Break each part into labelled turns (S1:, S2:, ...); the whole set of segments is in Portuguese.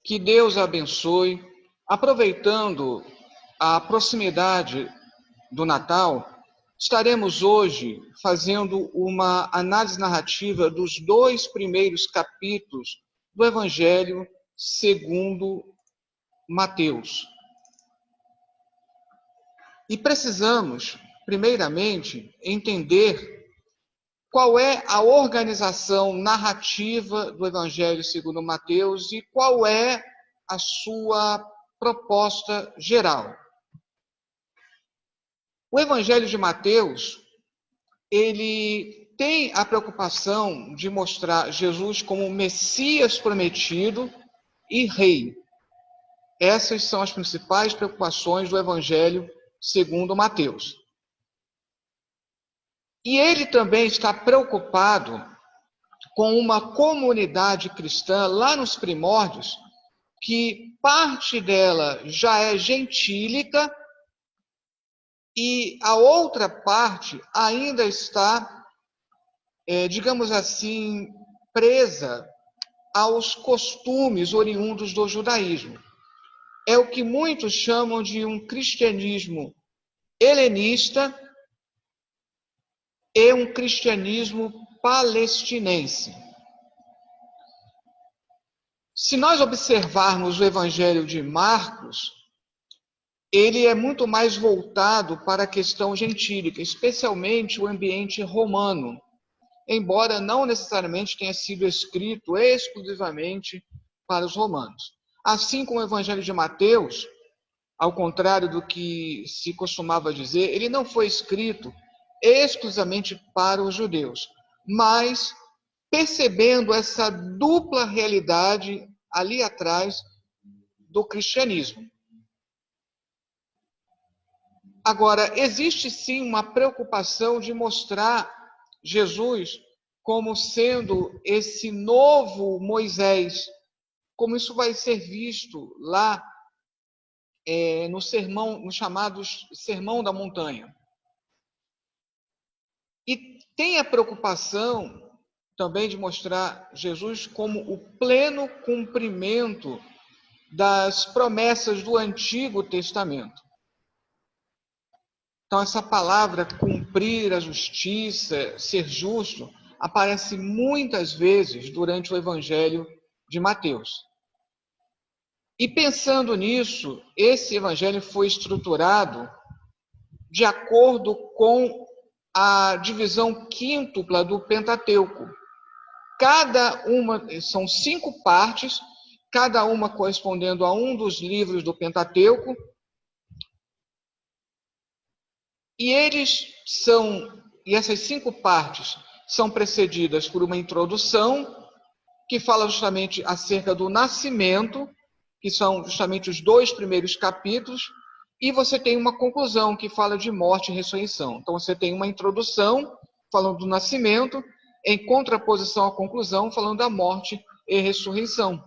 S1: Que Deus abençoe. Aproveitando a proximidade do Natal, estaremos hoje fazendo uma análise narrativa dos 2 primeiros capítulos do Evangelho segundo Mateus. E precisamos, primeiramente, entender qual é a organização narrativa do Evangelho segundo Mateus e qual é a sua proposta geral. O Evangelho de Mateus, ele tem a preocupação de mostrar Jesus como Messias prometido e Rei. Essas são as principais preocupações do Evangelho segundo Mateus. E ele também está preocupado com uma comunidade cristã lá nos primórdios, que parte dela já é gentílica e a outra parte ainda está, digamos assim, presa aos costumes oriundos do judaísmo. É o que muitos chamam de um cristianismo helenista e um cristianismo palestinense. Se nós observarmos o Evangelho de Marcos, ele é muito mais voltado para a questão gentílica, especialmente o ambiente romano, embora não necessariamente tenha sido escrito exclusivamente para os romanos. Assim como o Evangelho de Mateus, ao contrário do que se costumava dizer, ele não foi escrito exclusivamente para os judeus, mas percebendo essa dupla realidade ali atrás do cristianismo. Agora, existe sim uma preocupação de mostrar Jesus como sendo esse novo Moisés, como isso vai ser visto lá no sermão, no chamado Sermão da Montanha. E tem a preocupação também de mostrar Jesus como o pleno cumprimento das promessas do Antigo Testamento. Então, essa palavra cumprir a justiça, ser justo, aparece muitas vezes durante o Evangelho de Mateus. E pensando nisso, esse Evangelho foi estruturado de acordo com a divisão quíntupla do Pentateuco. Cada uma, são 5 partes, cada uma correspondendo a um dos livros do Pentateuco. E essas 5 partes são precedidas por uma introdução, que fala justamente acerca do nascimento, que são justamente os 2 primeiros capítulos, e você tem uma conclusão, que fala de morte e ressurreição. Então você tem uma introdução, falando do nascimento, em contraposição à conclusão, falando da morte e ressurreição.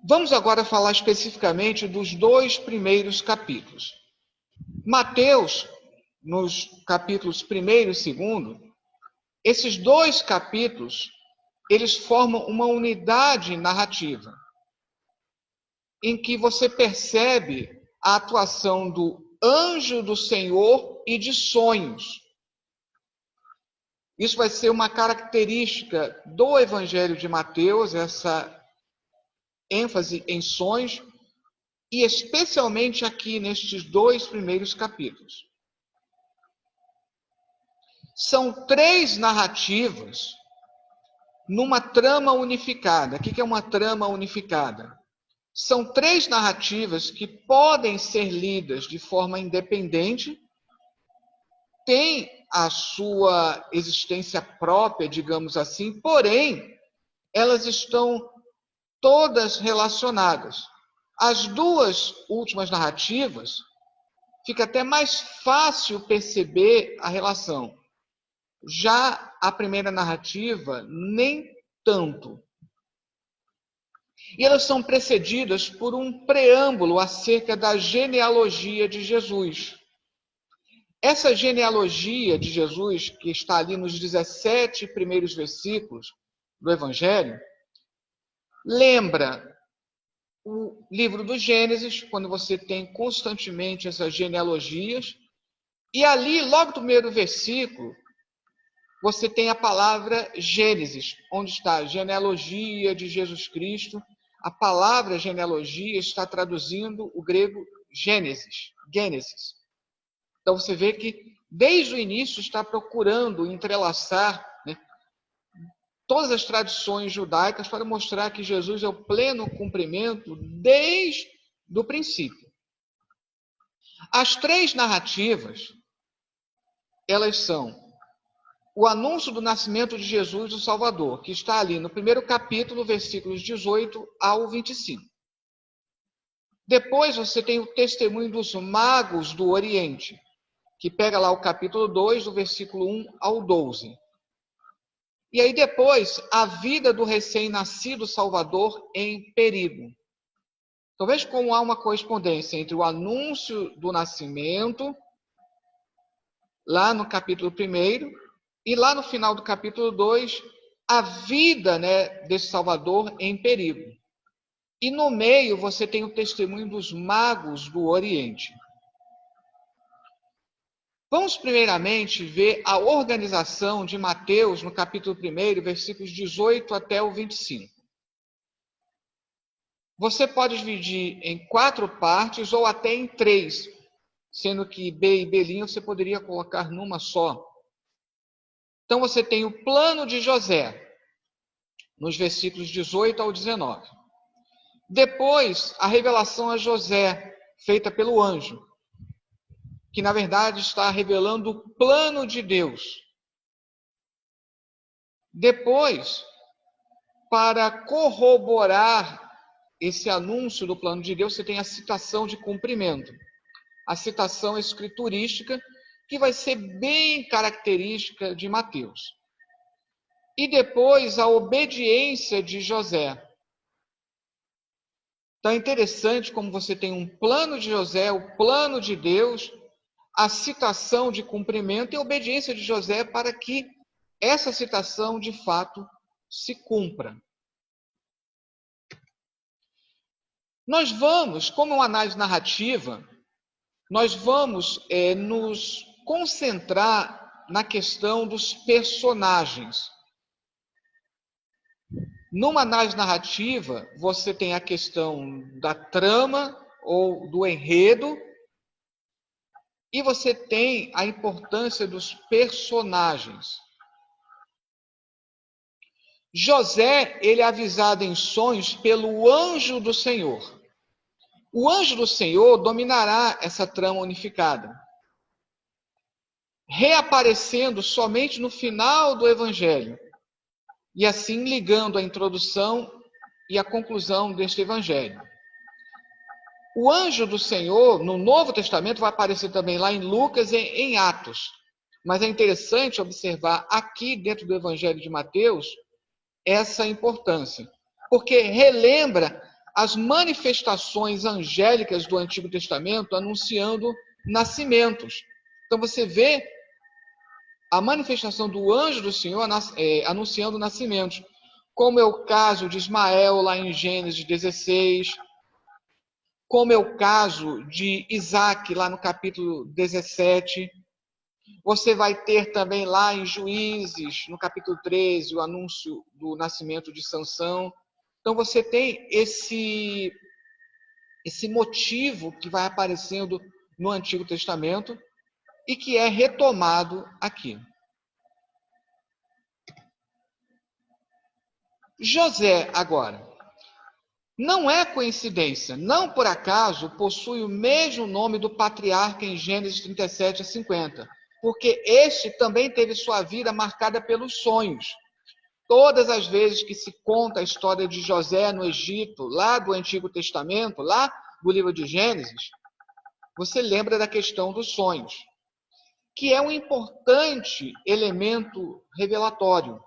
S1: Vamos agora falar especificamente dos 2 primeiros capítulos. Mateus, nos capítulos 1º e 2º, esses 2 capítulos, eles formam uma unidade narrativa, em que você percebe a atuação do anjo do Senhor e de sonhos. Isso vai ser uma característica do Evangelho de Mateus, essa ênfase em sonhos, e especialmente aqui nestes 2 primeiros capítulos. São 3 narrativas numa trama unificada. O que é uma trama unificada? São 3 narrativas que podem ser lidas de forma independente, têm a sua existência própria, digamos assim, porém, elas estão todas relacionadas. As 2 últimas narrativas, fica até mais fácil perceber a relação. Já a primeira narrativa, nem tanto. E elas são precedidas por um preâmbulo acerca da genealogia de Jesus. Essa genealogia de Jesus, que está ali nos 17 primeiros versículos do Evangelho, lembra o livro do Gênesis, quando você tem constantemente essas genealogias, e ali, logo no primeiro versículo, você tem a palavra Gênesis, onde está a genealogia de Jesus Cristo. A palavra genealogia está traduzindo o grego Gênesis. Então você vê que desde o início está procurando entrelaçar, né, todas as tradições judaicas para mostrar que Jesus é o pleno cumprimento desde o princípio. As três narrativas, elas são o anúncio do nascimento de Jesus, o Salvador, que está ali no primeiro capítulo, versículos 18 ao 25. Depois você tem o testemunho dos magos do Oriente, que pega lá o capítulo 2, do versículo 1 ao 12. E aí depois, a vida do recém-nascido Salvador em perigo. Então veja como há uma correspondência entre o anúncio do nascimento, lá no capítulo 1, e lá no final do capítulo 2, a vida, né, desse Salvador em perigo. E no meio você tem o testemunho dos magos do Oriente. Vamos primeiramente ver a organização de Mateus no capítulo 1, versículos 18 até o 25. Você pode dividir em 4 partes ou até em 3, sendo que B e B' você poderia colocar numa só. Então você tem o plano de José, nos versículos 18 ao 19. Depois, a revelação a José, feita pelo anjo, que na verdade está revelando o plano de Deus. Depois, para corroborar esse anúncio do plano de Deus, você tem a citação de cumprimento, a citação escriturística, que vai ser bem característica de Mateus. E depois, a obediência de José. Então é interessante como você tem um plano de José, o plano de Deus, a citação de cumprimento e a obediência de José para que essa citação de fato se cumpra. Nós vamos, como uma análise narrativa, nós vamos nos concentrar na questão dos personagens. Numa análise narrativa, você tem a questão da trama ou do enredo, e você tem a importância dos personagens. José, ele é avisado em sonhos pelo anjo do Senhor. O anjo do Senhor dominará essa trama unificada, reaparecendo somente no final do Evangelho, e assim ligando a introdução e a conclusão deste Evangelho. O anjo do Senhor, no Novo Testamento, vai aparecer também lá em Lucas e em Atos. Mas é interessante observar aqui dentro do Evangelho de Mateus essa importância, porque relembra as manifestações angélicas do Antigo Testamento anunciando nascimentos. Então você vê a manifestação do anjo do Senhor anunciando nascimentos, como é o caso de Ismael lá em Gênesis 16, como é o caso de Isaac lá no capítulo 17. Você vai ter também lá em Juízes, no capítulo 13, o anúncio do nascimento de Sansão. Então você tem esse motivo que vai aparecendo no Antigo Testamento e que é retomado aqui. José, agora, não é coincidência, não por acaso possui o mesmo nome do patriarca em Gênesis 37 a 50, porque este também teve sua vida marcada pelos sonhos. Todas as vezes que se conta a história de José no Egito, lá do Antigo Testamento, lá do livro de Gênesis, você lembra da questão dos sonhos, que é um importante elemento revelatório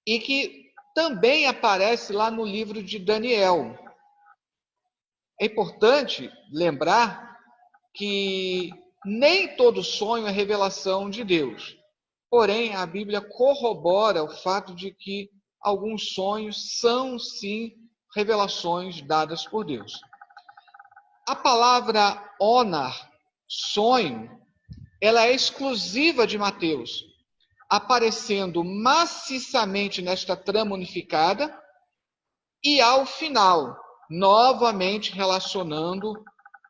S1: e que também aparece lá no livro de Daniel. É importante lembrar que Nem todo sonho é revelação de Deus. Porém, a Bíblia corrobora o fato de que alguns sonhos são, sim, revelações dadas por Deus. A palavra onar, sonho, ela é exclusiva de Mateus, aparecendo maciçamente nesta trama unificada e, ao final, novamente relacionando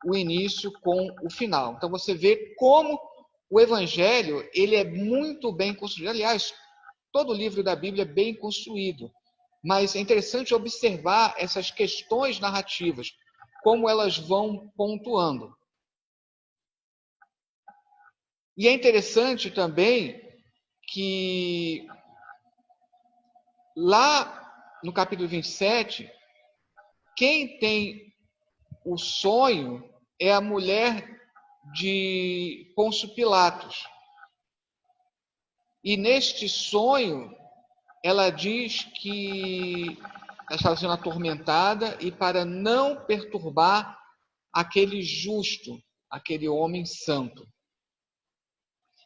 S1: o início com o final. Então, você vê como o Evangelho ele é muito bem construído. Aliás, todo o livro da Bíblia é bem construído. Mas é interessante observar essas questões narrativas, como elas vão pontuando. E é interessante também que lá no capítulo 27, quem tem o sonho é a mulher de Pôncio Pilatos. E neste sonho, ela diz que ela estava sendo atormentada e para não perturbar aquele justo, aquele homem santo.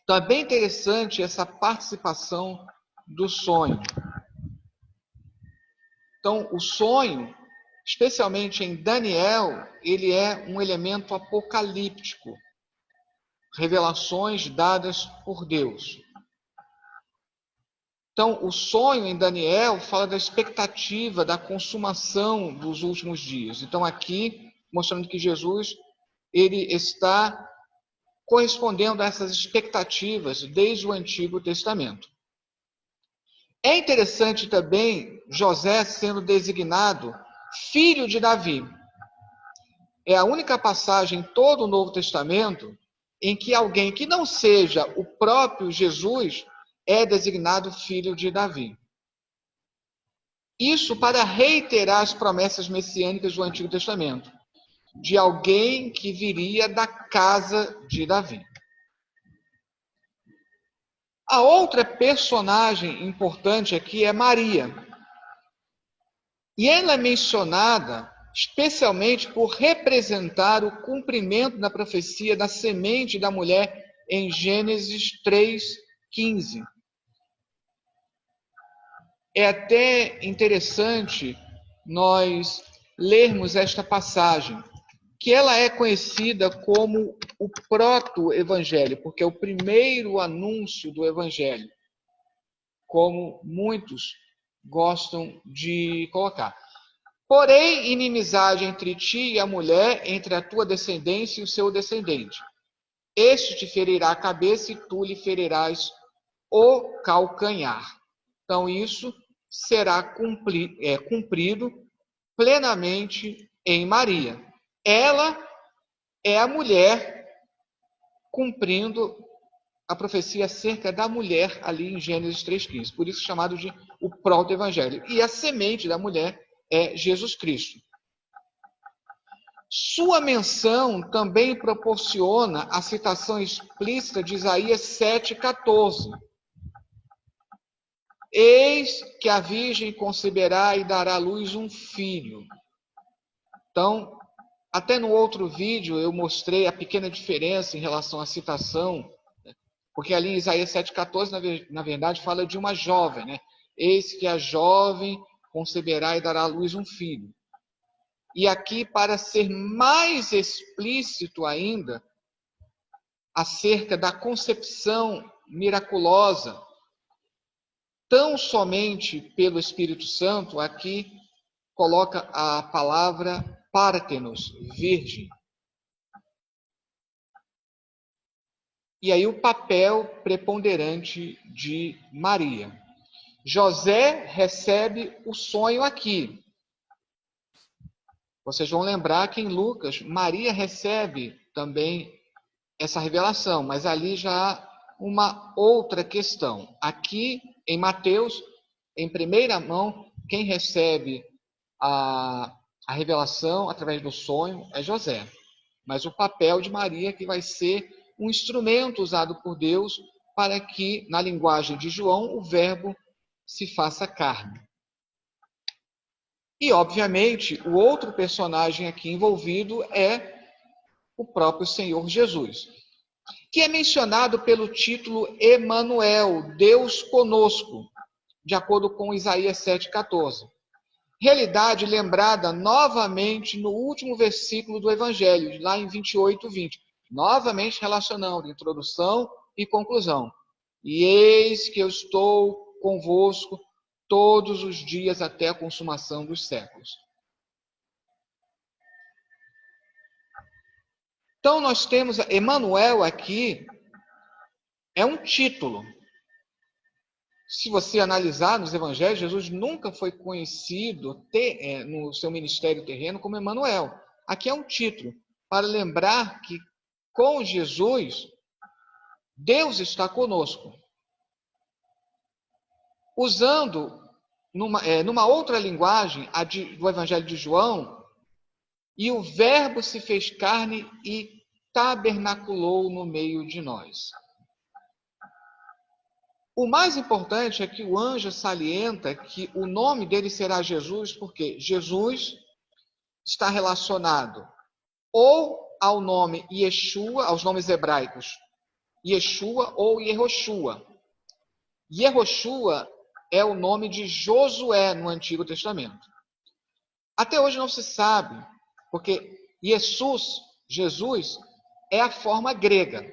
S1: Então é bem interessante essa participação do sonho. Então o sonho, especialmente em Daniel, ele é um elemento apocalíptico, revelações dadas por Deus. Então, o sonho em Daniel fala da expectativa da consumação dos últimos dias. Então, aqui, mostrando que Jesus ele está correspondendo a essas expectativas desde o Antigo Testamento. É interessante também José sendo designado filho de Davi. É a única passagem em todo o Novo Testamento em que alguém que não seja o próprio Jesus é designado filho de Davi. Isso para reiterar as promessas messiânicas do Antigo Testamento, de alguém que viria da casa de Davi. A outra personagem importante aqui é Maria. E ela é mencionada especialmente por representar o cumprimento da profecia da semente da mulher em Gênesis 3:15. É até interessante nós lermos esta passagem, que ela é conhecida como o proto-evangelho, porque é o primeiro anúncio do evangelho, como muitos gostam de colocar. Porém, inimizade entre ti e a mulher, entre a tua descendência e o seu descendente. Este te ferirá a cabeça e tu lhe ferirás o calcanhar. Então, isso será cumprido plenamente em Maria. Ela é a mulher cumprindo a profecia acerca da mulher ali em Gênesis 3:15. Por isso chamado de o proto-evangelho. E a semente da mulher é Jesus Cristo. Sua menção também proporciona a citação explícita de Isaías 7:14. Eis que a virgem conceberá e dará à luz um filho. Então, até no outro vídeo eu mostrei a pequena diferença em relação à citação, porque ali em Isaías 7:14, na verdade, fala de uma jovem, né? Eis que a jovem conceberá e dará à luz um filho. E aqui, para ser mais explícito ainda, acerca da concepção miraculosa, tão somente pelo Espírito Santo, aqui coloca a palavra Pártenos, virgem. E aí o papel preponderante de Maria. José recebe o sonho aqui. Vocês vão lembrar que em Lucas, Maria recebe também essa revelação, mas ali já há uma outra questão. Aqui, em Mateus, em primeira mão, quem recebe a revelação através do sonho é José. Mas o papel de Maria que vai ser um instrumento usado por Deus para que, na linguagem de João, o verbo se faça carne. E, obviamente, o outro personagem aqui envolvido é o próprio Senhor Jesus. que é mencionado pelo título Emanuel, Deus conosco, de acordo com Isaías 7,14. Realidade lembrada novamente no último versículo do Evangelho, lá em 28:20. Novamente relacionando introdução e conclusão. E eis que eu estou convosco todos os dias até a consumação dos séculos. Então nós temos Emanuel aqui, é um título. Se você analisar nos evangelhos, Jesus nunca foi conhecido no seu ministério terreno como Emanuel. Aqui é um título para lembrar que com Jesus, Deus está conosco. Usando numa outra linguagem, do Evangelho de João, e o Verbo se fez carne e tabernaculou no meio de nós. O mais importante é que o anjo salienta que o nome dele será Jesus, porque Jesus está relacionado ou ao nome Yeshua, aos nomes hebraicos, Yeshua ou Yehoshua. Yehoshua é o nome de Josué no Antigo Testamento. Até hoje não se sabe, porque Jesus, é a forma grega,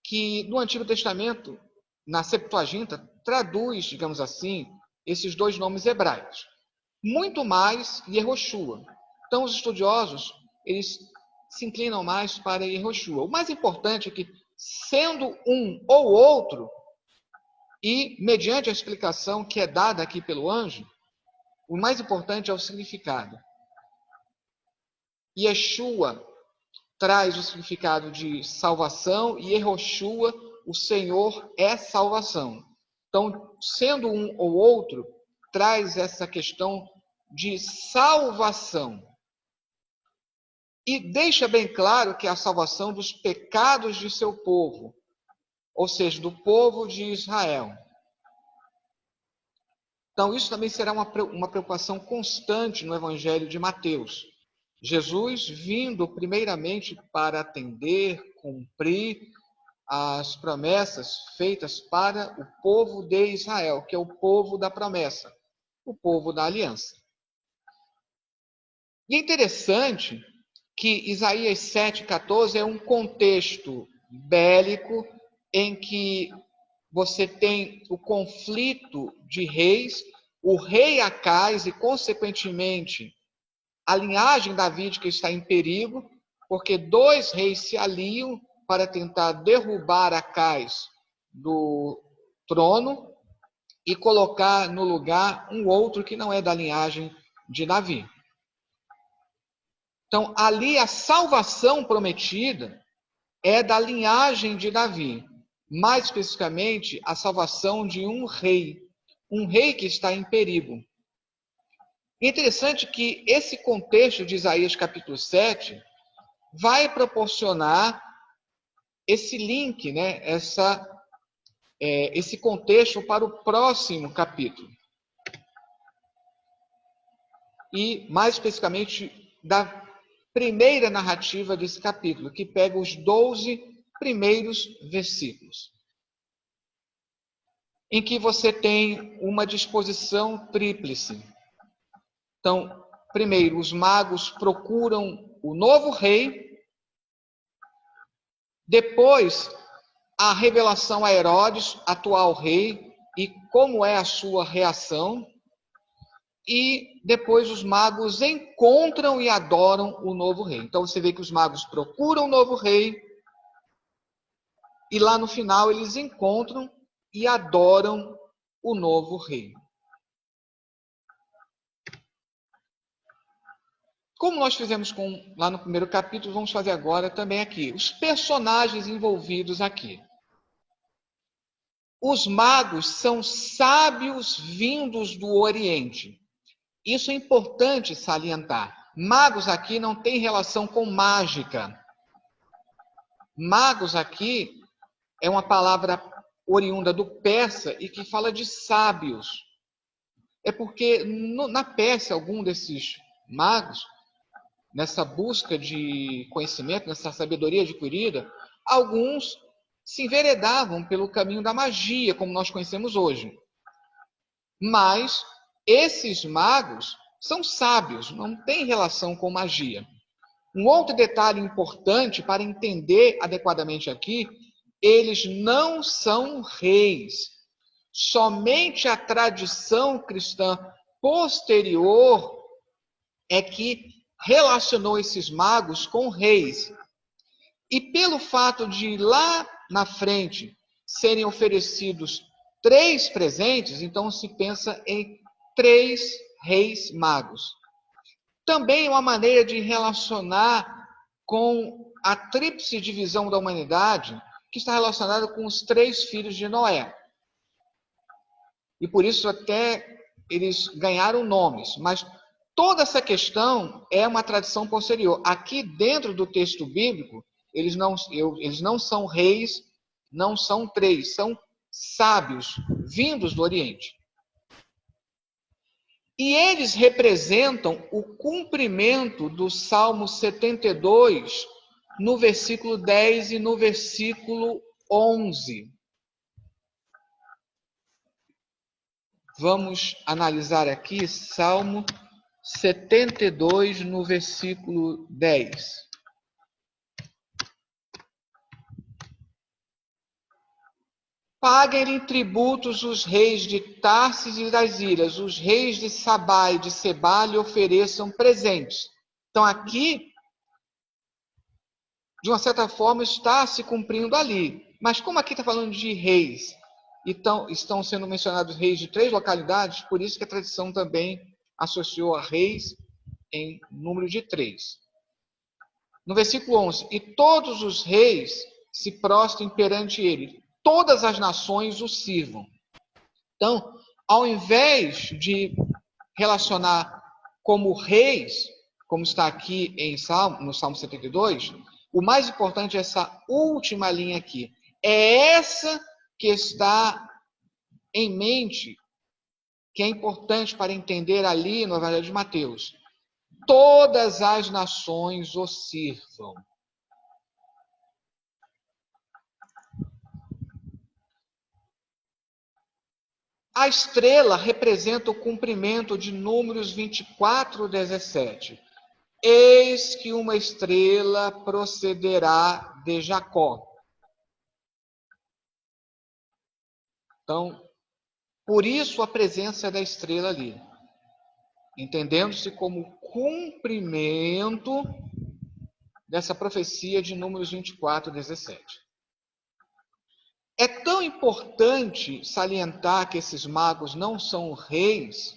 S1: que no Antigo Testamento, na Septuaginta, traduz, digamos assim, esses dois nomes hebraicos. Muito mais Yehoshua. Então, os estudiosos, eles se inclinam mais para Yehoshua. O mais importante é que, sendo um ou outro, e mediante a explicação que é dada aqui pelo anjo, o mais importante é o significado. Yeshua traz o significado de salvação e Yehoshua, o Senhor é salvação. Então, sendo um ou outro, traz essa questão de salvação. E deixa bem claro que é a salvação dos pecados de seu povo, ou seja, do povo de Israel. Então, isso também será uma preocupação constante no Evangelho de Mateus. Jesus vindo primeiramente para atender, cumprir as promessas feitas para o povo de Israel, que é o povo da promessa, o povo da aliança. E é interessante que Isaías 7,14 é um contexto bélico em que você tem o conflito de reis, o rei Acais e, consequentemente, a linhagem davídica está em perigo, porque dois reis se aliam para tentar derrubar Acais do trono e colocar no lugar um outro que não é da linhagem de Davi. Então, ali a salvação prometida é da linhagem de Davi, mais especificamente a salvação de um rei que está em perigo. É interessante que esse contexto de Isaías capítulo 7 vai proporcionar esse link, né, esse contexto para o próximo capítulo. E, mais especificamente, da primeira narrativa desse capítulo, que pega os 12 primeiros versículos, em que você tem uma disposição tríplice. Então, primeiro, os magos procuram o novo rei. Depois, a revelação a Herodes, atual rei, e como é a sua reação. E depois os magos encontram e adoram o novo rei. Então você vê que os magos procuram o novo rei, e lá no final eles encontram e adoram o novo rei. Como nós fizemos lá no primeiro capítulo, vamos fazer agora também aqui. Os personagens envolvidos aqui. Os magos são sábios vindos do Oriente. Isso é importante salientar. Magos aqui não tem relação com mágica. Magos aqui é uma palavra oriunda do persa e que fala de sábios. É porque na Pérsia, algum desses magos, nessa busca de conhecimento, nessa sabedoria adquirida, alguns se enveredavam pelo caminho da magia, como nós conhecemos hoje. Mas esses magos são sábios, não têm relação com magia. Um outro detalhe importante para entender adequadamente aqui, eles não são reis. Somente a tradição cristã posterior é que relacionou esses magos com reis. E pelo fato de lá na frente serem oferecidos 3 presentes, então se pensa em 3 reis magos. Também é uma maneira de relacionar com a tríplice divisão da humanidade, que está relacionada com os 3 filhos de Noé. E por isso até eles ganharam nomes, mas toda essa questão é uma tradição posterior. Aqui dentro do texto bíblico, eles não são reis, não são 3, são sábios vindos do Oriente. E eles representam o cumprimento do Salmo 72, no versículo 10 e no versículo 11. Vamos analisar aqui Salmo 72, no versículo 10. Paguem-lhe tributos os reis de Tarsis e das ilhas, os reis de Sabá e de Sebá lhe ofereçam presentes. Então aqui, de uma certa forma, está se cumprindo ali. Mas como aqui está falando de reis, então estão sendo mencionados reis de 3 localidades, por isso que a tradição também associou a reis em número de 3. No versículo 11, e todos os reis se prostrem perante ele, todas as nações o sirvam. Então, ao invés de relacionar como reis, como está aqui no Salmo 72, o mais importante é essa última linha aqui. É essa que está em mente, que é importante para entender ali no Evangelho de Mateus. Todas as nações o sirvam. A estrela representa o cumprimento de Números 24, 17. Eis que uma estrela procederá de Jacó. Então, por isso a presença da estrela ali, entendendo-se como cumprimento dessa profecia de Números 24, 17. É tão importante salientar que esses magos não são reis,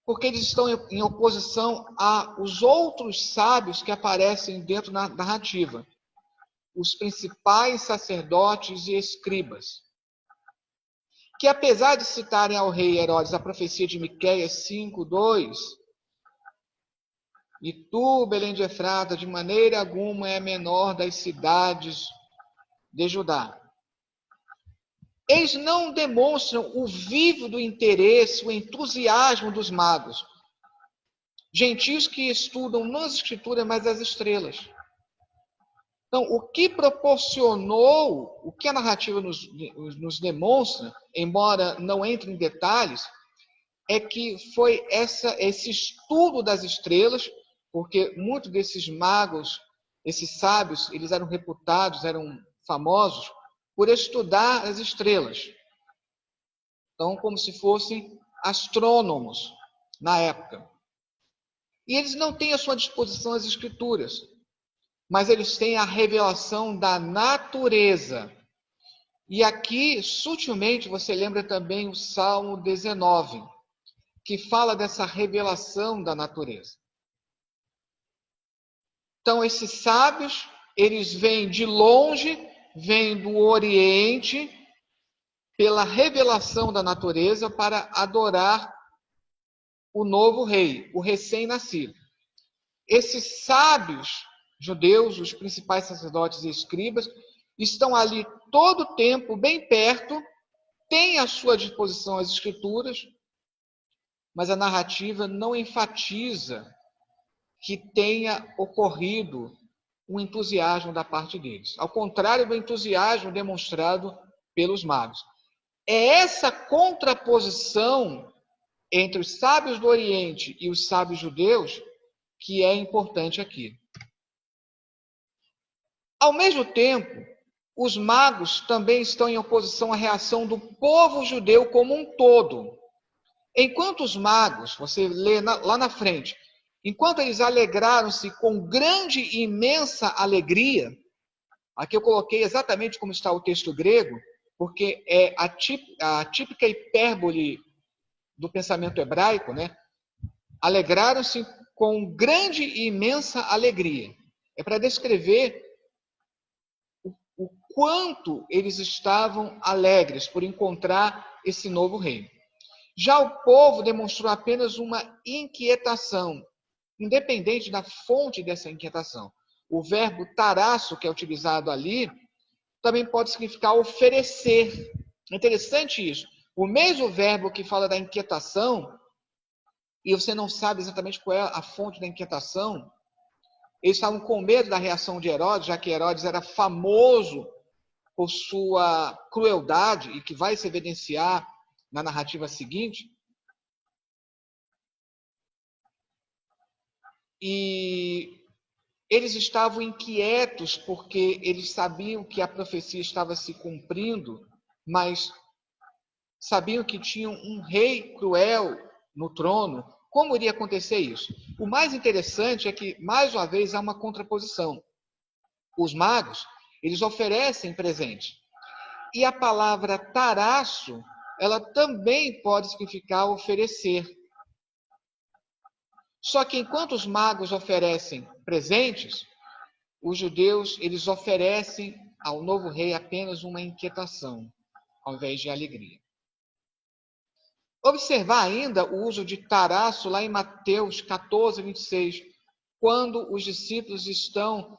S1: porque eles estão em oposição aos outros sábios que aparecem dentro da narrativa, os principais sacerdotes e escribas, que apesar de citarem ao rei Herodes a profecia de Miqueias 5:2, e tu, Belém de Efrata, de maneira alguma é a menor das cidades de Judá. Eles não demonstram o vívido interesse, o entusiasmo dos magos, gentios que estudam não as escrituras, mas as estrelas. Então, o que proporcionou, o que a narrativa nos demonstra, embora não entre em detalhes, é que foi esse estudo das estrelas, porque muitos desses magos, esses sábios, eles eram reputados, eram famosos por estudar as estrelas. Então, como se fossem astrônomos na época. E eles não têm à sua disposição as escrituras, mas eles têm a revelação da natureza. E aqui, sutilmente, você lembra também o Salmo 19, que fala dessa revelação da natureza. Então, esses sábios, eles vêm de longe, vêm do Oriente, pela revelação da natureza para adorar o novo rei, o recém-nascido. Esses sábios judeus, os principais sacerdotes e escribas, estão ali todo o tempo, bem perto, têm à sua disposição as escrituras, mas a narrativa não enfatiza que tenha ocorrido um entusiasmo da parte deles, ao contrário do entusiasmo demonstrado pelos magos. É essa contraposição entre os sábios do Oriente e os sábios judeus que é importante aqui. Ao mesmo tempo, os magos também estão em oposição à reação do povo judeu como um todo. Enquanto os magos, você lê lá na frente, enquanto eles alegraram-se com grande e imensa alegria, aqui eu coloquei exatamente como está o texto grego, porque é a típica hipérbole do pensamento hebraico, né? Alegraram-se com grande e imensa alegria. É para descrever o quanto eles estavam alegres por encontrar esse novo rei. Já o povo demonstrou apenas uma inquietação, independente da fonte dessa inquietação. O verbo tarasso, que é utilizado ali, também pode significar oferecer. É interessante isso. O mesmo verbo que fala da inquietação, e você não sabe exatamente qual é a fonte da inquietação, eles estavam com medo da reação de Herodes, já que Herodes era famoso por sua crueldade, e que vai se evidenciar na narrativa seguinte. E eles estavam inquietos porque eles sabiam que a profecia estava se cumprindo, mas sabiam que tinham um rei cruel no trono. Como iria acontecer isso? O mais interessante é que, mais uma vez, há uma contraposição. Os magos, eles oferecem presente. E a palavra tarasso, ela também pode significar oferecer. Só que enquanto os magos oferecem presentes, os judeus, eles oferecem ao novo rei apenas uma inquietação, ao invés de alegria. Observar ainda o uso de tarasso lá em Mateus 14, 26, quando os discípulos estão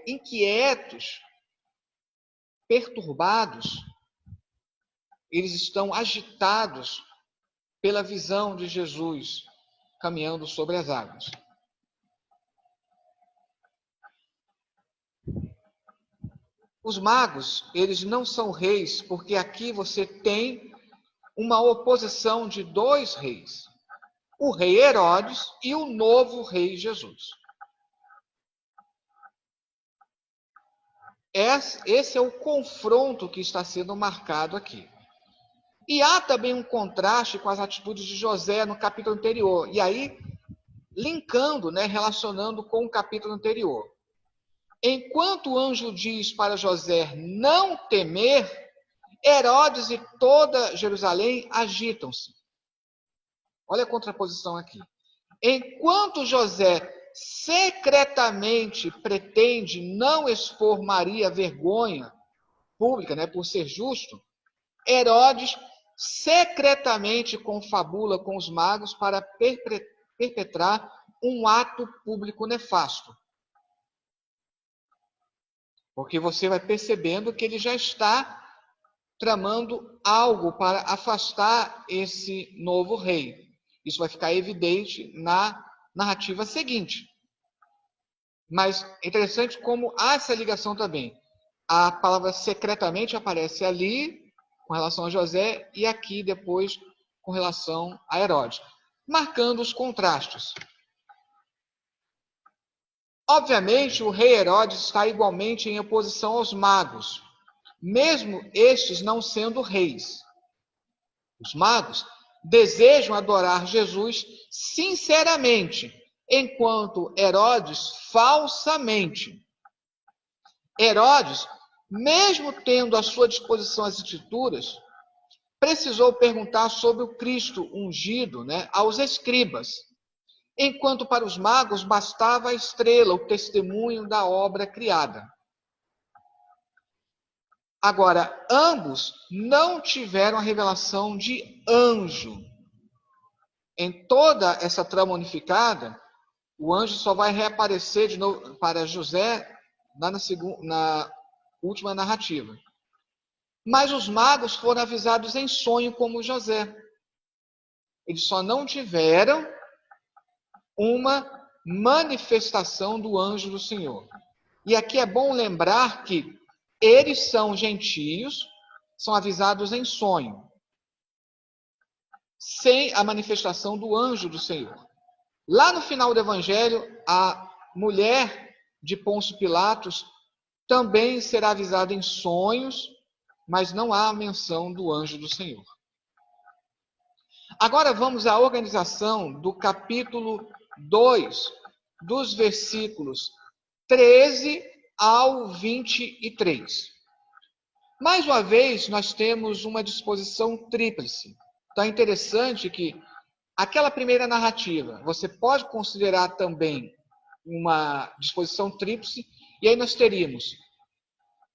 S1: inquietos, perturbados, eles estão agitados pela visão de Jesus caminhando sobre as águas. Os magos, eles não são reis, porque aqui você tem uma oposição de dois reis. O rei Herodes e o novo rei Jesus. Esse é o confronto que está sendo marcado aqui. E há também um contraste com as atitudes de José no capítulo anterior. E aí, linkando, relacionando com o capítulo anterior. Enquanto o anjo diz para José não temer, Herodes e toda Jerusalém agitam-se. Olha a contraposição aqui. Enquanto José secretamente pretende não expor Maria à vergonha pública, por ser justo, Herodes secretamente confabula com os magos para perpetrar um ato público nefasto. Porque você vai percebendo que ele já está tramando algo para afastar esse novo rei. Isso vai ficar evidente na narrativa seguinte. Mas é interessante como há essa ligação também. A palavra secretamente aparece ali, com relação a José, e aqui depois com relação a Herodes, marcando os contrastes. Obviamente, o rei Herodes está igualmente em oposição aos magos, mesmo estes não sendo reis. Os magos desejam adorar Jesus sinceramente, enquanto Herodes falsamente. Herodes, mesmo tendo à sua disposição as escrituras, precisou perguntar sobre o Cristo ungido, aos escribas, enquanto para os magos bastava a estrela, o testemunho da obra criada. Agora, ambos não tiveram a revelação de anjo. Em toda essa trama unificada, o anjo só vai reaparecer de novo para José na última narrativa. Mas os magos foram avisados em sonho como José. Eles só não tiveram uma manifestação do anjo do Senhor. E aqui é bom lembrar que eles são gentios, são avisados em sonho, sem a manifestação do anjo do Senhor. Lá no final do Evangelho, a mulher de Pôncio Pilatos também será avisada em sonhos, mas não há menção do anjo do Senhor. Agora vamos à organização do capítulo 2, dos versículos 13 ao 23. Mais uma vez, nós temos uma disposição tríplice. Então é interessante que aquela primeira narrativa, você pode considerar também uma disposição tríplice, e aí nós teríamos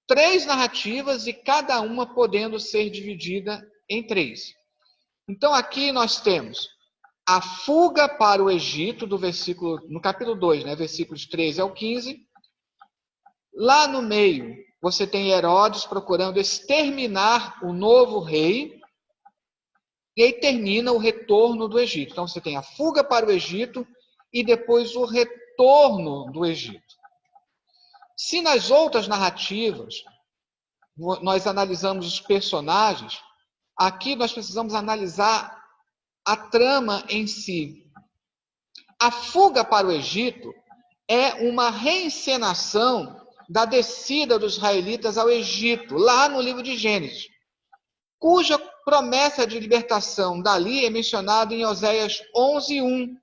S1: 3 narrativas e cada uma podendo ser dividida em 3. Então aqui nós temos a fuga para o Egito, no capítulo 2, versículos 13 ao 15. Lá no meio, você tem Herodes procurando exterminar o novo rei, e aí termina o retorno do Egito. Então você tem a fuga para o Egito e depois o retorno do Egito. Se nas outras narrativas nós analisamos os personagens, aqui nós precisamos analisar a trama em si. A fuga para o Egito é uma reencenação da descida dos israelitas ao Egito, lá no livro de Gênesis, cuja promessa de libertação dali é mencionada em Oséias 11:1.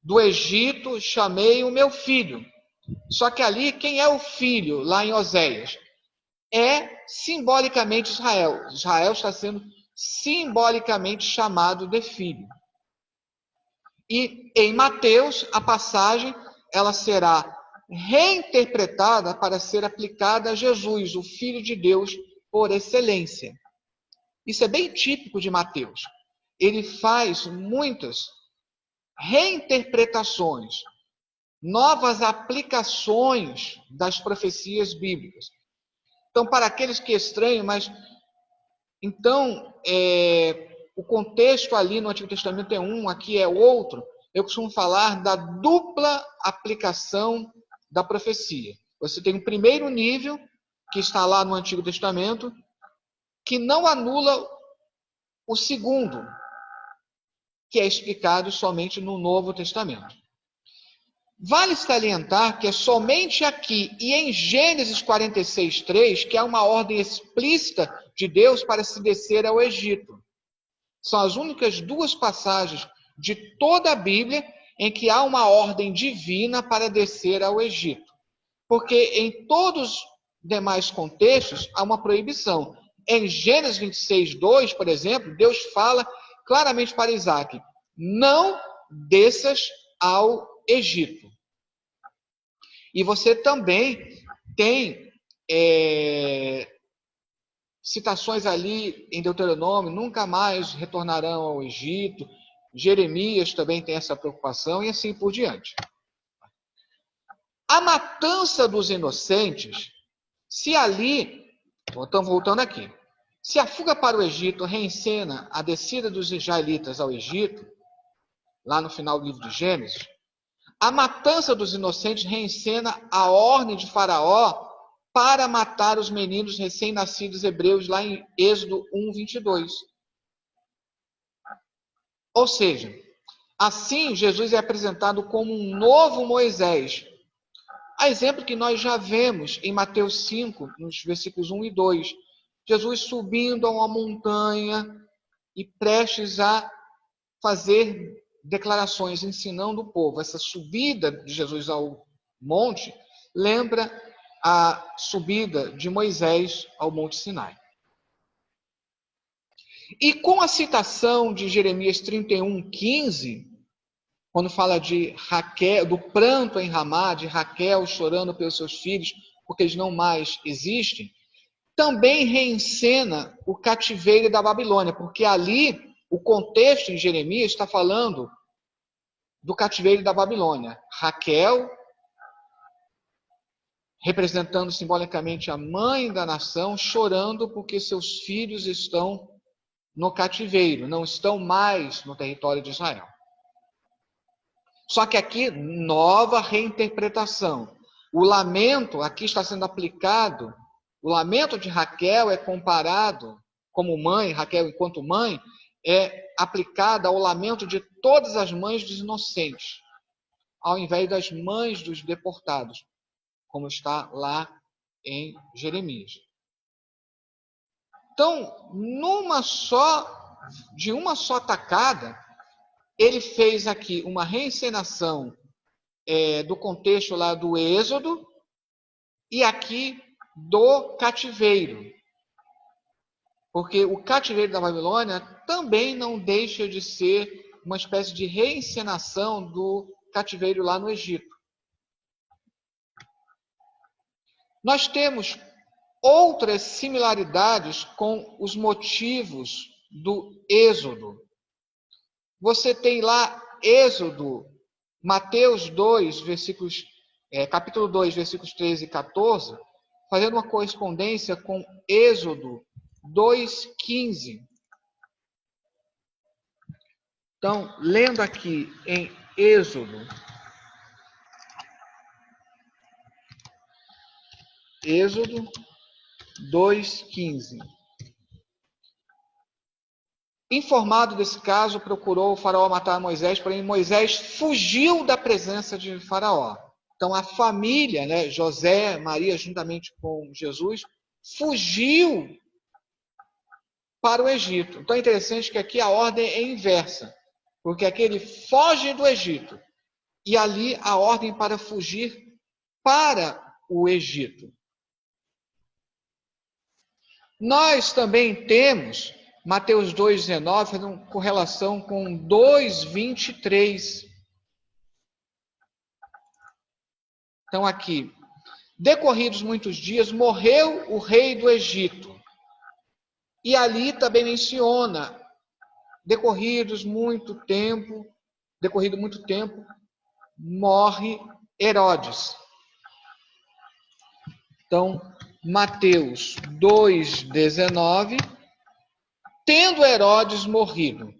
S1: Do Egito chamei o meu filho. Só que ali, quem é o filho, lá em Oséias? É simbolicamente Israel. Israel está sendo simbolicamente chamado de filho. E em Mateus, a passagem ela será reinterpretada para ser aplicada a Jesus, o Filho de Deus por excelência. Isso é bem típico de Mateus. Ele faz muitas reinterpretações, novas aplicações das profecias bíblicas. Então, para aqueles que estranham, mas então o contexto ali no Antigo Testamento é um, aqui é outro. Eu costumo falar da dupla aplicação da profecia. Você tem um primeiro nível, que está lá no Antigo Testamento, que não anula o segundo, que é explicado somente no Novo Testamento. Vale salientar que é somente aqui e em Gênesis 46:3 que há uma ordem explícita de Deus para se descer ao Egito. São as únicas 2 passagens de toda a Bíblia em que há uma ordem divina para descer ao Egito. Porque em todos os demais contextos há uma proibição. Em Gênesis 26:2, por exemplo, Deus fala claramente para Isaac: não desças ao Egito. E você também tem citações ali em Deuteronômio: nunca mais retornarão ao Egito. Jeremias também tem essa preocupação e assim por diante. A matança dos inocentes, se ali, estamos voltando aqui, se a fuga para o Egito reencena a descida dos israelitas ao Egito, lá no final do livro de Gênesis, a matança dos inocentes reencena a ordem de Faraó para matar os meninos recém-nascidos hebreus, lá em Êxodo 1:22. Ou seja, assim Jesus é apresentado como um novo Moisés. A exemplo que nós já vemos em Mateus 5, nos versículos 1 e 2. Jesus subindo a uma montanha e prestes a fazer declarações, ensinando o povo. Essa subida de Jesus ao monte lembra a subida de Moisés ao Monte Sinai. E com a citação de Jeremias 31:15, quando fala de Raquel, do pranto em Ramá, de Raquel chorando pelos seus filhos, porque eles não mais existem, também reencena o cativeiro da Babilônia, porque ali o contexto em Jeremias está falando do cativeiro da Babilônia. Raquel, representando simbolicamente a mãe da nação, chorando porque seus filhos estão no cativeiro, não estão mais no território de Israel. Só que aqui, nova reinterpretação. O lamento aqui está sendo aplicado, o lamento de Raquel é comparado, como mãe, Raquel enquanto mãe, é aplicada ao lamento de todas as mães dos inocentes, ao invés das mães dos deportados, como está lá em Jeremias. Então, de uma só tacada, ele fez aqui uma reencenação do contexto lá do Êxodo e aqui do cativeiro. Porque o cativeiro da Babilônia também não deixa de ser uma espécie de reencenação do cativeiro lá no Egito. Nós temos outras similaridades com os motivos do Êxodo. Você tem lá Êxodo, Mateus 2, capítulo 2, versículos 13 e 14, fazendo uma correspondência com Êxodo 2:15. Então, lendo aqui em Êxodo 2:15. Informado desse caso, procurou o faraó matar Moisés, porém Moisés fugiu da presença de faraó. Então a família, né, José, Maria, juntamente com Jesus, fugiu para o Egito. Então é interessante que aqui a ordem é inversa, porque aqui ele foge do Egito, e ali a ordem para fugir para o Egito. Nós também temos Mateus 2,19, fazendo correlação com 2,23. Então, aqui, decorridos muitos dias, morreu o rei do Egito. E ali também menciona, decorrido muito tempo, morre Herodes. Então, Mateus 2,19, tendo Herodes morrido.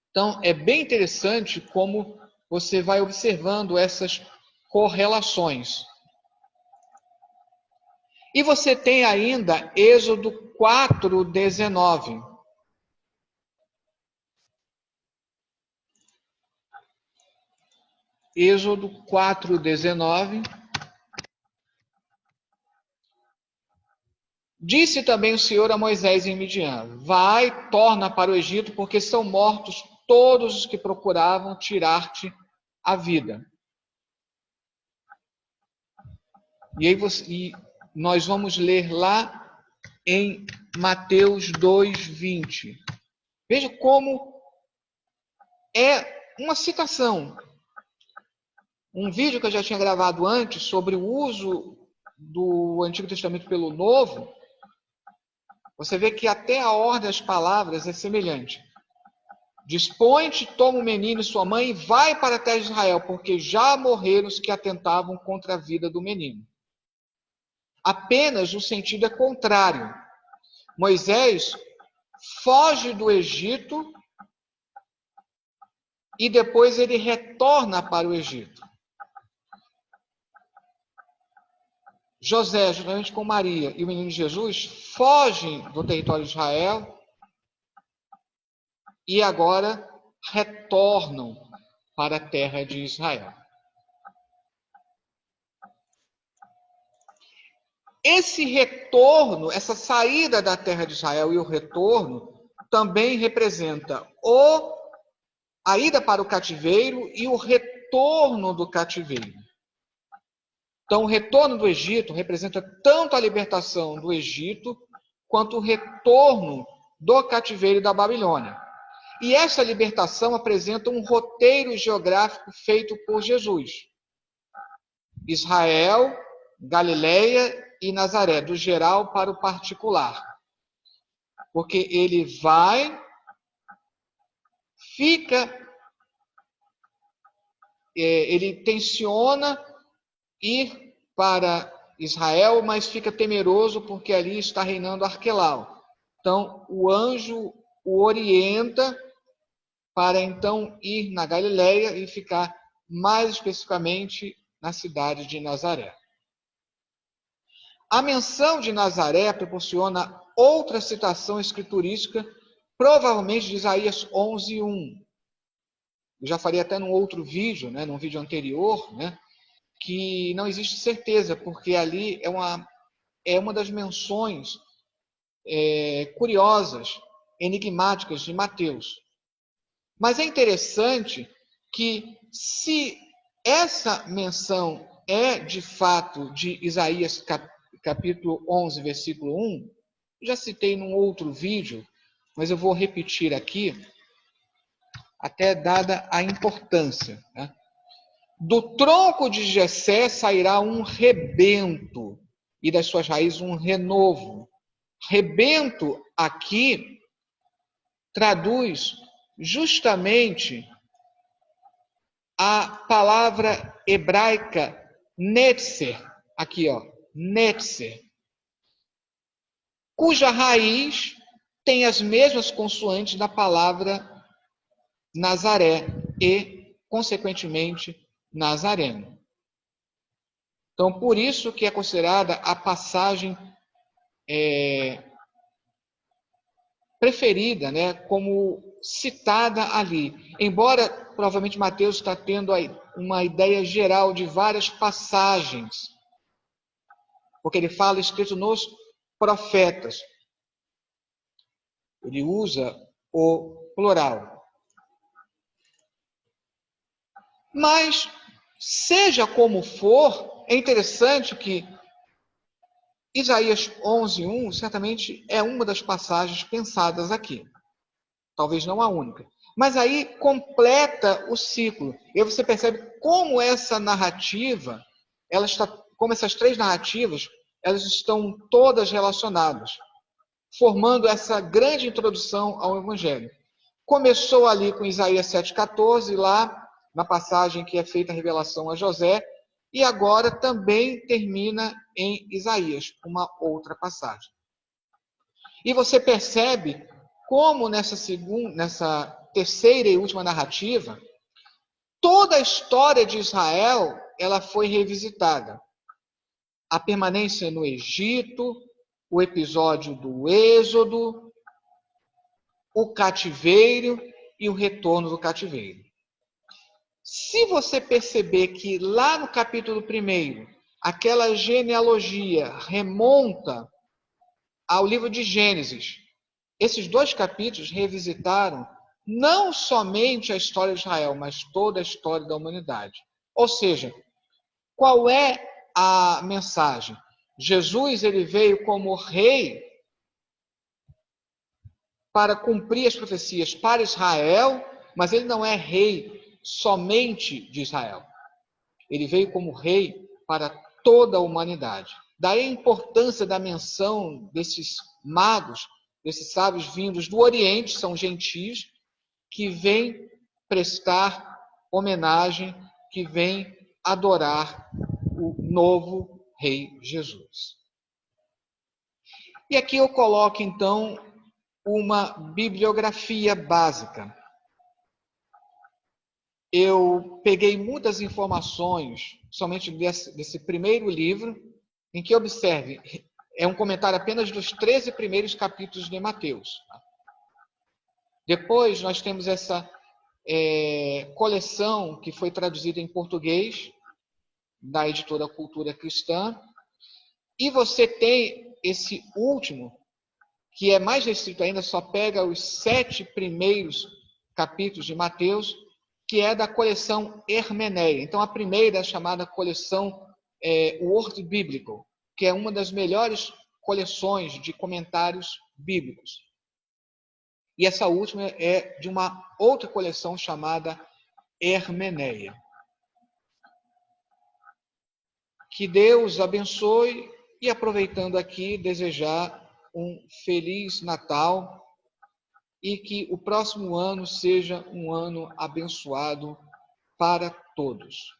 S1: Então, é bem interessante como você vai observando essas correlações. E você tem ainda Êxodo 4:19. Êxodo 4:19. Disse também o Senhor a Moisés em Midian: vai, torna para o Egito, porque são mortos todos os que procuravam tirar-te a vida. E nós vamos ler lá em Mateus 2:20. Veja como é uma citação. Um vídeo que eu já tinha gravado antes sobre o uso do Antigo Testamento pelo Novo, você vê que até a ordem das palavras é semelhante. Dispõe-te, toma o menino e sua mãe e vai para a terra de Israel, porque já morreram os que atentavam contra a vida do menino. Apenas o sentido é contrário. Moisés foge do Egito e depois ele retorna para o Egito. José, juntamente com Maria e o menino Jesus, fogem do território de Israel e agora retornam para a terra de Israel. Esse retorno, essa saída da terra de Israel e o retorno, também representa a ida para o cativeiro e o retorno do cativeiro. Então, o retorno do Egito representa tanto a libertação do Egito, quanto o retorno do cativeiro da Babilônia. E essa libertação apresenta um roteiro geográfico feito por Jesus. Israel, Galileia e Nazaré, do geral para o particular. Porque ele ele tenciona ir para Israel, mas fica temeroso porque ali está reinando Arquelau. Então, o anjo o orienta para então ir na Galileia e ficar mais especificamente na cidade de Nazaré. A menção de Nazaré proporciona outra citação escriturística, provavelmente de Isaías 11:1. Eu já falei até num outro vídeo, num vídeo anterior, que não existe certeza, porque ali é uma das menções curiosas, enigmáticas de Mateus. Mas é interessante que, se essa menção é de fato de Isaías capítulo 11, versículo 1, já citei num outro vídeo, mas eu vou repetir aqui, até dada a importância. Do tronco de Jessé sairá um rebento, e das suas raízes um renovo. Rebento aqui traduz justamente a palavra hebraica netzer, aqui netzer, cuja raiz tem as mesmas consoantes da palavra Nazaré e, consequentemente, Nazareno. Então, por isso que é considerada a passagem preferida, como citada ali. Embora, provavelmente, Mateus está tendo uma ideia geral de várias passagens, porque ele fala escrito nos profetas. Ele usa o plural. Mas, seja como for, é interessante que Isaías 11:1 certamente é uma das passagens pensadas aqui. Talvez não a única. Mas aí completa o ciclo. E aí você percebe como essa narrativa, como essas três narrativas, elas estão todas relacionadas, formando essa grande introdução ao Evangelho. Começou ali com Isaías 7,14, lá na passagem que é feita a revelação a José, e agora também termina em Isaías, uma outra passagem. E você percebe como nessa terceira e última narrativa, toda a história de Israel ela foi revisitada. A permanência no Egito, o episódio do Êxodo, o cativeiro e o retorno do cativeiro. Se você perceber que lá no capítulo 1, aquela genealogia remonta ao livro de Gênesis, esses dois capítulos revisitaram não somente a história de Israel, mas toda a história da humanidade. Ou seja, qual é a mensagem? Jesus ele veio como rei para cumprir as profecias para Israel, mas ele não é rei somente de Israel. Ele veio como rei para toda a humanidade. Daí a importância da menção desses magos, desses sábios vindos do Oriente, são gentios, que vêm prestar homenagem, que vêm adorar o novo Rei Jesus. E aqui eu coloco, então, uma bibliografia básica. Eu peguei muitas informações, somente desse primeiro livro, em que, observe, é um comentário apenas dos 13 primeiros capítulos de Mateus. Depois nós temos essa coleção que foi traduzida em português, da editora Cultura Cristã, e você tem esse último, que é mais restrito ainda, só pega os 7 primeiros capítulos de Mateus, que é da coleção Hermeneia. Então, a primeira é chamada coleção Word Bíblico, que é uma das melhores coleções de comentários bíblicos. E essa última é de uma outra coleção chamada Hermeneia. Que Deus abençoe e, aproveitando aqui, desejar um Feliz Natal e que o próximo ano seja um ano abençoado para todos.